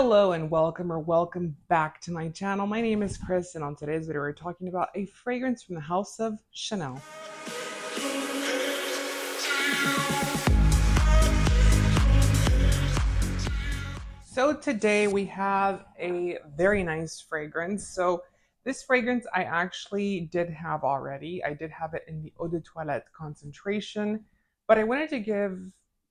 Hello and welcome back to my channel. My name is Chris, and on today's video we're talking about a fragrance from the house of Chanel. So today we have a very nice fragrance. So this fragrance I actually did have already. I did have it in the Eau de Toilette concentration, but I wanted to give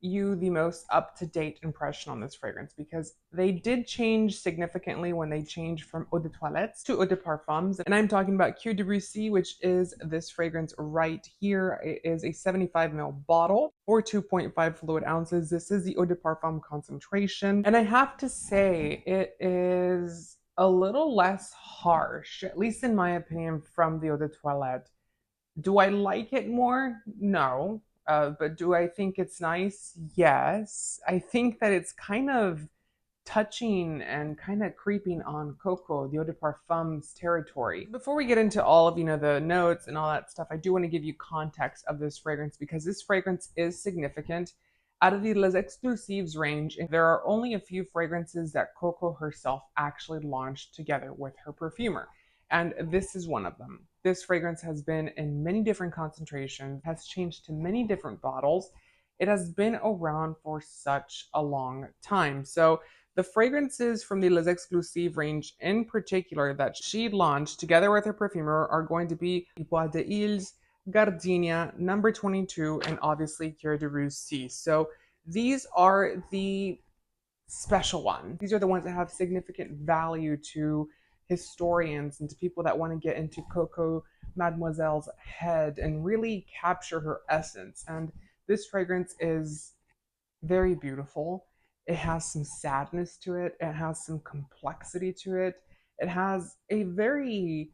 you the most up-to-date impression on this fragrance because they did change significantly when they changed from Eau de Toilettes to Eau de Parfums. And I'm talking about Cuir De Russie, which is this fragrance right here. It is a 75 ml bottle or 2.5 fluid ounces. This is the Eau de Parfum concentration. And I have to say, it is a little less harsh, at least in my opinion, from the Eau de Toilette. Do I like it more? No. But do I think it's nice? Yes. I think that it's kind of touching and kind of creeping on Coco, the Eau de Parfum's territory. Before we get into all of, the notes and all that stuff, I do want to give you context of this fragrance because this fragrance is significant. Out of the Les Exclusifs range, there are only a few fragrances that Coco herself actually launched together with her perfumer. And this is one of them. This fragrance has been in many different concentrations, has changed to many different bottles. It has been around for such a long time. So the fragrances from the Les Exclusifs range in particular that she launched together with her perfumer are going to be Bois de Îles, Gardenia, Number 22, and obviously Cuir De Russie. So these are the special ones. These are the ones that have significant value to historians and to people that want to get into Coco Mademoiselle's head and really capture her essence. And this fragrance is very beautiful. It has some sadness to it. It has some complexity to it. It has a very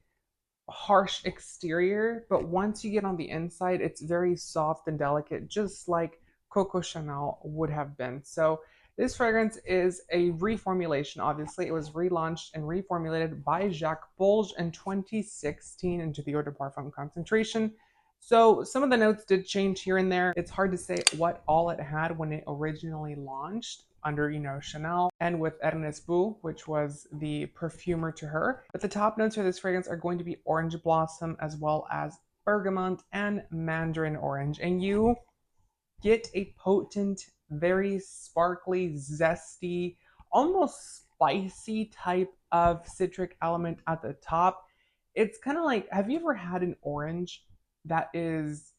harsh exterior, but once you get on the inside, it's very soft and delicate, just like Coco Chanel would have been. So this fragrance is a reformulation. Obviously, it was relaunched and reformulated by Jacques Bolge in 2016 into the Eau de Parfum concentration. So some of the notes did change here and there. It's hard to say what all it had when it originally launched under, Chanel and with Ernest Bou, which was the perfumer to her. But the top notes for this fragrance are going to be orange blossom as well as bergamot and mandarin orange. And you get a potent, very sparkly, zesty, almost spicy type of citric element at the top. It's kind of like, have you ever had an orange that is,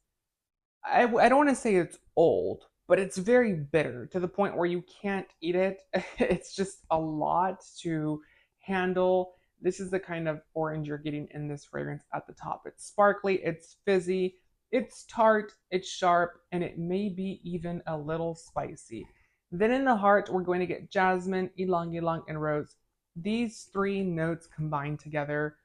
I don't want to say it's old, but it's very bitter to the point where you can't eat it. It's just a lot to handle. This is the kind of orange you're getting in this fragrance at the top. It's sparkly, it's fizzy, it's tart, it's sharp, and it may be even a little spicy. Then in the heart, we're going to get jasmine, ylang ylang, and rose. These three notes combined together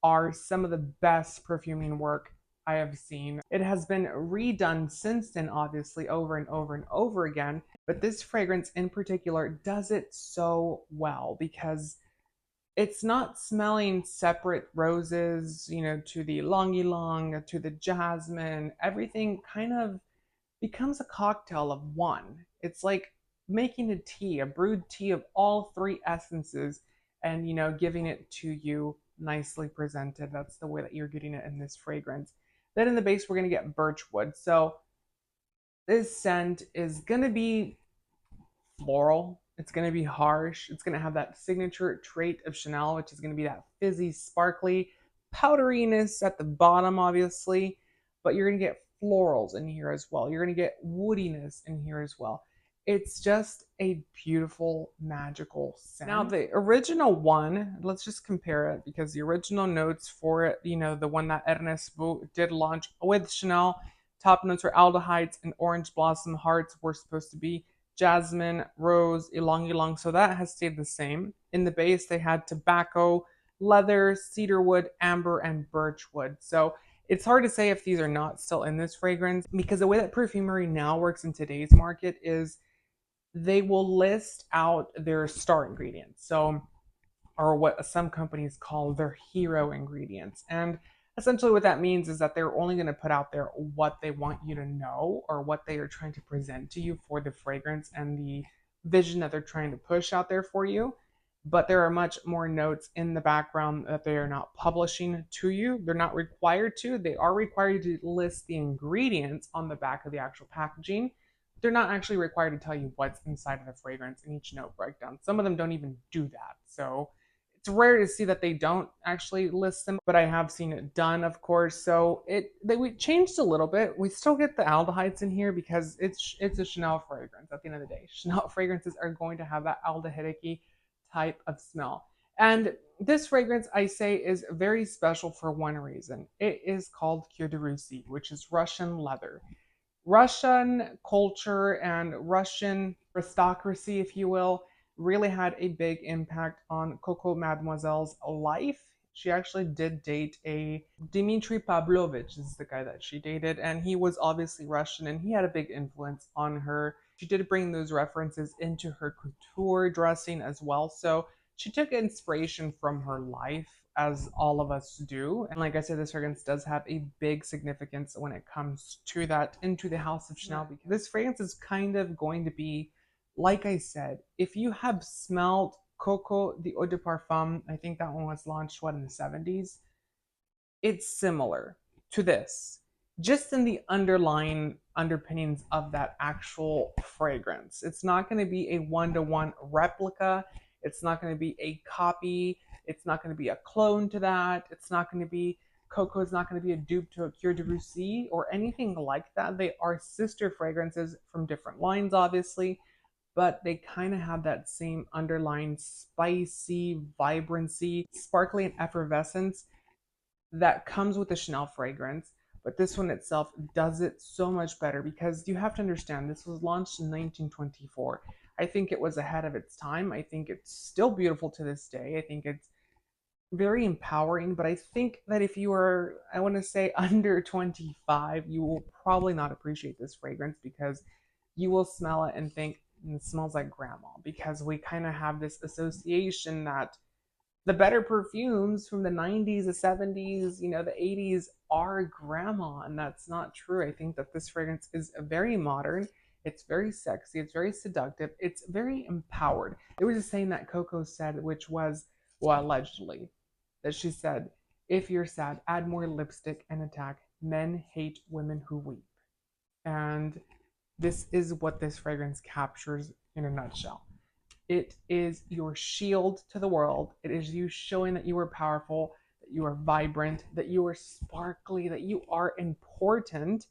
are some of the best perfuming work I have seen. It has been redone since then, obviously, over and over and over again. But this fragrance in particular does it so well because it's not smelling separate roses, to the ylang ylang, to the jasmine. Everything kind of becomes a cocktail of one. It's like making a tea, a brewed tea of all three essences and, giving it to you nicely presented. That's the way that you're getting it in this fragrance. Then in the base, we're going to get birchwood. So this scent is going to be floral. It's going to be harsh. It's going to have that signature trait of Chanel, which is going to be that fizzy, sparkly powderiness at the bottom, obviously. But you're going to get florals in here as well. You're going to get woodiness in here as well. It's just a beautiful, magical scent. Now, the original one, let's just compare it because the original notes for it, the one that Ernest Bou did launch with Chanel, top notes were aldehydes and orange blossom. Hearts were supposed to be jasmine, rose, ylang ylang. So that has stayed the same. In the base, they had tobacco, leather, cedarwood, amber, and birchwood. So it's hard to say if these are not still in this fragrance because the way that perfumery now works in today's market is they will list out their star ingredients. So, or what some companies call their hero ingredients. And essentially what that means is that they're only going to put out there what they want you to know or what they are trying to present to you for the fragrance and the vision that they're trying to push out there for you. but there are much more notes in the background that they are not publishing to you. They're not required to. They are required to list the ingredients on the back of the actual packaging. They're not actually required to tell you what's inside of the fragrance in each note breakdown. Some of them don't even do that. So it's rare to see that they don't actually list them, but I have seen it done, of course. So we changed a little bit. We still get the aldehydes in here because it's a Chanel fragrance at the end of the day. Chanel fragrances are going to have that aldehydic type of smell. And this fragrance, I say, is very special for one reason. It is called Cuir De Russie, which is Russian leather. Russian culture and Russian aristocracy, if you will, really had a big impact on Coco Mademoiselle's life. She actually did date a Dmitry Pavlovich, is the guy that she dated, and he was obviously Russian and he had a big influence on her. She did bring those references into her couture dressing as well. So she took inspiration from her life, as all of us do. And like I said, this fragrance does have a big significance when it comes to that into the House of Chanel, because this fragrance is kind of going to be, like I said, if you have smelled Coco the Eau de Parfum, I think that one was launched, what, in the 70s? It's similar to this, just in the underlying underpinnings of that actual fragrance. It's not going to be a one-to-one replica. It's not going to be a copy. It's not going to be a clone to that. It's not going to be, Coco is not going to be a dupe to a Cuir De Russie or anything like that. They are sister fragrances from different lines, obviously, but they kind of have that same underlying spicy vibrancy, sparkly and effervescence that comes with the Chanel fragrance. But this one itself does it so much better, because you have to understand, this was launched in 1924. I think it was ahead of its time. I think it's still beautiful to this day. I think it's very empowering, but I think that if you are, I want to say, under 25, you will probably not appreciate this fragrance, because you will smell it and think it smells like grandma, because we kind of have this association that the better perfumes from the 90s, the 70s, the 80s are grandma, and that's not true. I think that this fragrance is very modern. It's very sexy. It's very seductive. It's very empowered. There was a saying that Coco said, which was, well, allegedly, that she said, if you're sad, add more lipstick and attack. Men hate women who weep. And this is what this fragrance captures in a nutshell. It is your shield to the world. It is you showing that you are powerful, that you are vibrant, that you are sparkly, that you are important,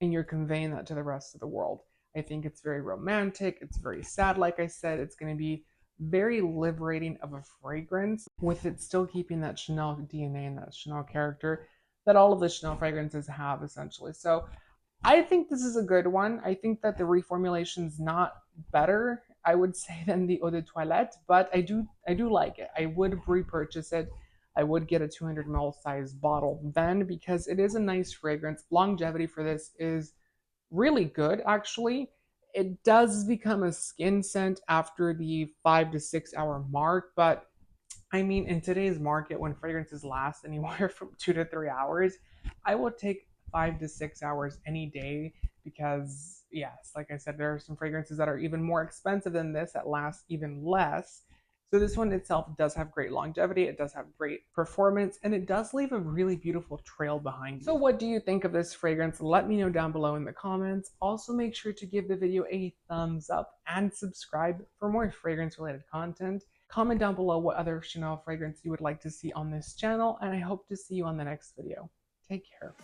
and you're conveying that to the rest of the world. I think it's very romantic. It's very sad. Like I said, it's going to be very liberating of a fragrance, with it still keeping that Chanel DNA and that Chanel character that all of the Chanel fragrances have, essentially. So I think this is a good one. I think that the reformulation is not better, I would say, than the Eau de Toilette, but I do like it. I would repurchase it. I would get a 200 ml size bottle then, because it is a nice fragrance. Longevity for this is really good, actually. It does become a skin scent after the 5 to 6 hour mark, but I mean, in today's market, when fragrances last anywhere from 2 to 3 hours, I will take 5 to 6 hours any day, because, yes, like I said, there are some fragrances that are even more expensive than this that last even less. So this one itself does have great longevity, it does have great performance, and it does leave a really beautiful trail behind you. So what do you think of this fragrance? Let me know down below in the comments. Also, make sure to give the video a thumbs up and subscribe for more fragrance related content. Comment down below what other Chanel fragrance you would like to see on this channel, and I hope to see you on the next video. Take care.